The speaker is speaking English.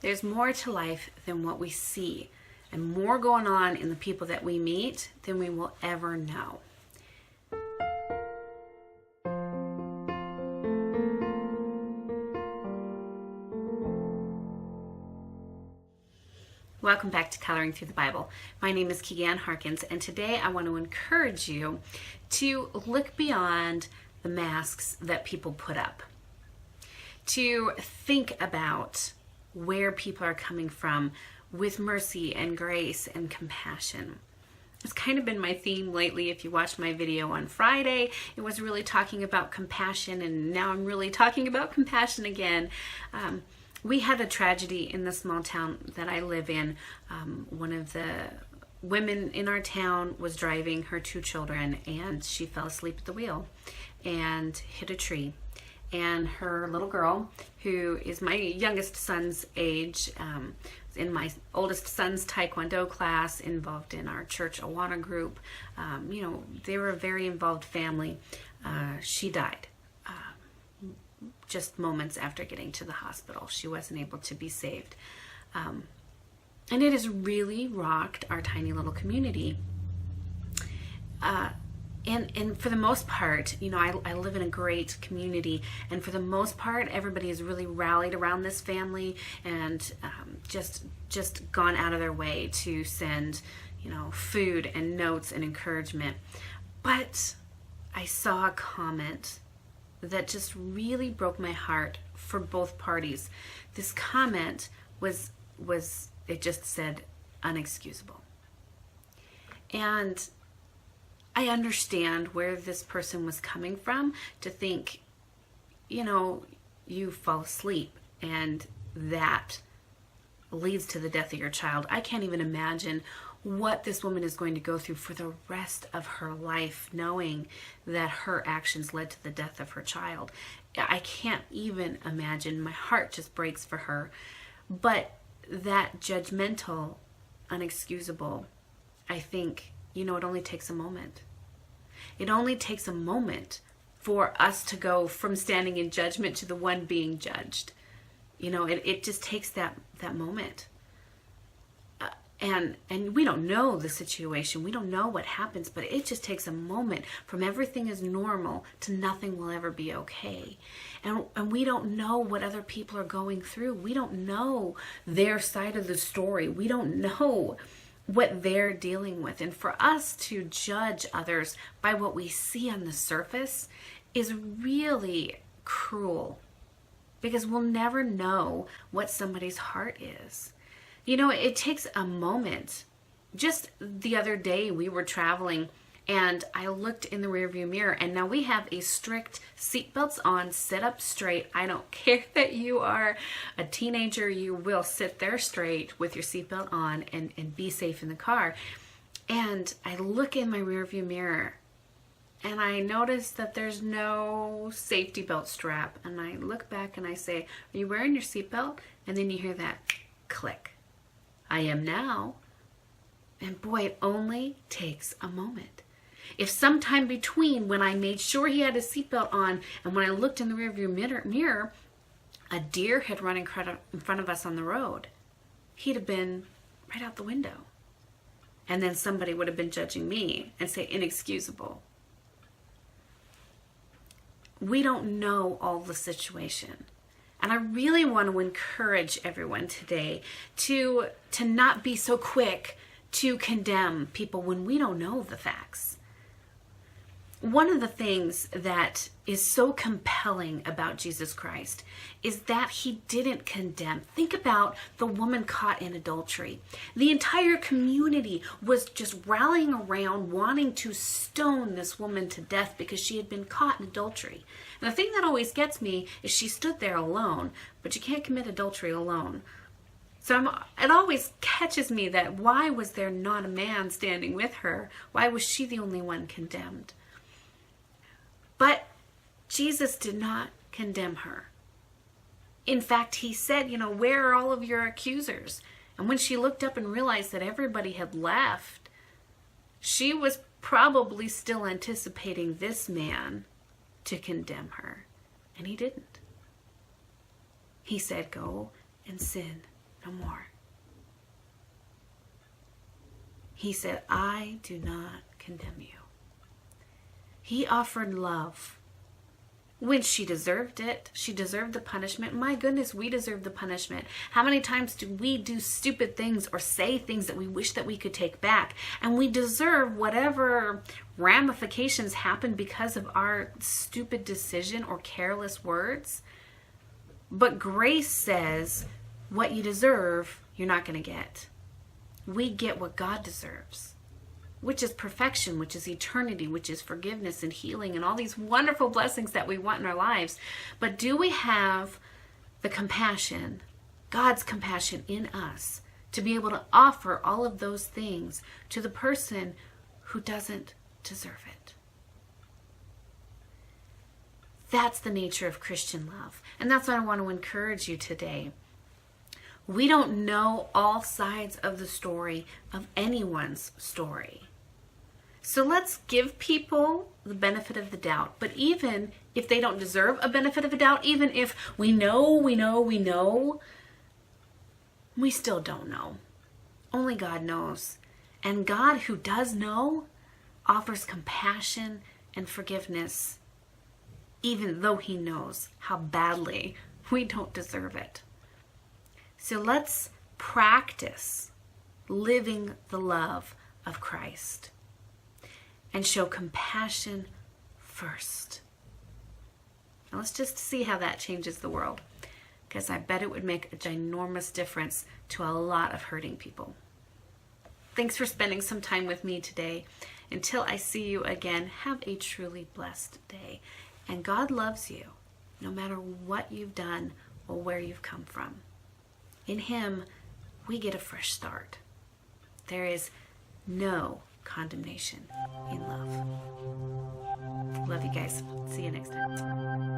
There's more to life than what we see, and more going on in the people that we meet than we will ever know. Welcome back to Coloring Through the Bible. My name is Keegan Harkins, and today I want to encourage you to look beyond the masks that people put up, to think about where people are coming from with mercy and grace and compassion. It's kind of been my theme lately. If you watched my video on Friday, it was really talking about compassion, and now I'm really talking about compassion again. We had a tragedy in the small town that I live in. One of the women in our town was driving her 2 children, and she fell asleep at the wheel and hit a tree. And her little girl, who is my youngest son's age, in my oldest son's taekwondo class, involved in our church Awana group, they were a very involved family. She died just moments after getting to the hospital. She wasn't able to be saved. And it has really rocked our tiny little community. And for the most part, I live in a great community, and for the most part, everybody has really rallied around this family and just gone out of their way to send, food and notes and encouragement. But I saw a comment that just really broke my heart for both parties. This comment was it just said, "Unexcusable." And I understand where this person was coming from, to think, you fall asleep and that leads to the death of your child. I can't even imagine what this woman is going to go through for the rest of her life, knowing that her actions led to the death of her child. I can't even imagine. My heart just breaks for her. But that judgmental, unexcusable, I think, it only takes a moment. It only takes a moment for us to go from standing in judgment to the one being judged. It just takes that moment. And we don't know the situation. We don't know what happens, but it just takes a moment from everything is normal to nothing will ever be okay. And we don't know what other people are going through. We don't know their side of the story. We don't know what they're dealing with. And for us to judge others by what we see on the surface is really cruel, because we'll never know what somebody's heart is. It takes a moment. Just the other day we were traveling and I looked in the rearview mirror, and now we have a strict seatbelts on, sit up straight. I don't care that you are a teenager, you will sit there straight with your seatbelt on and be safe in the car. And I look in my rearview mirror and I notice that there's no safety belt strap. And I look back and I say, "Are you wearing your seatbelt?" And then you hear that click. I am now. And boy, it only takes a moment. If sometime between when I made sure he had his seatbelt on and when I looked in the rearview mirror, a deer had run in front of us on the road, he'd have been right out the window. And then somebody would have been judging me and say, "Inexcusable." We don't know all the situation. And I really want to encourage everyone today to not be so quick to condemn people when we don't know the facts. One of the things that is so compelling about Jesus Christ is that he didn't condemn. Think about the woman caught in adultery. The entire community was just rallying around wanting to stone this woman to death because she had been caught in adultery. And the thing that always gets me is she stood there alone, but you can't commit adultery alone. So it always catches me that why was there not a man standing with her? Why was she the only one condemned? But Jesus did not condemn her. In fact, he said, "Where are all of your accusers?" And when she looked up and realized that everybody had left, she was probably still anticipating this man to condemn her. And he didn't. He said, "Go and sin no more. He said, I do not condemn you. He offered love when she deserved it. She deserved the punishment. My goodness, we deserve the punishment. How many times do we do stupid things or say things that we wish that we could take back? And we deserve whatever ramifications happen because of our stupid decision or careless words. But grace says what you deserve, you're not going to get. We get what God deserves, which is perfection, which is eternity, which is forgiveness and healing and all these wonderful blessings that we want in our lives. But do we have the compassion, God's compassion in us, to be able to offer all of those things to the person who doesn't deserve it? That's the nature of Christian love. And that's what I want to encourage you today. We don't know all sides of the story of anyone's story. So let's give people the benefit of the doubt. But even if they don't deserve a benefit of a doubt, even if we know, we still don't know. Only God knows. And God, who does know, offers compassion and forgiveness, even though he knows how badly we don't deserve it. So let's practice living the love of Christ and show compassion first. Now let's just see how that changes the world, because I bet it would make a ginormous difference to a lot of hurting people. Thanks for spending some time with me today. Until I see you again, have a truly blessed day. And God loves you, no matter what you've done or where you've come from. In him, we get a fresh start. There is no condemnation in love. Love you guys. See you next time.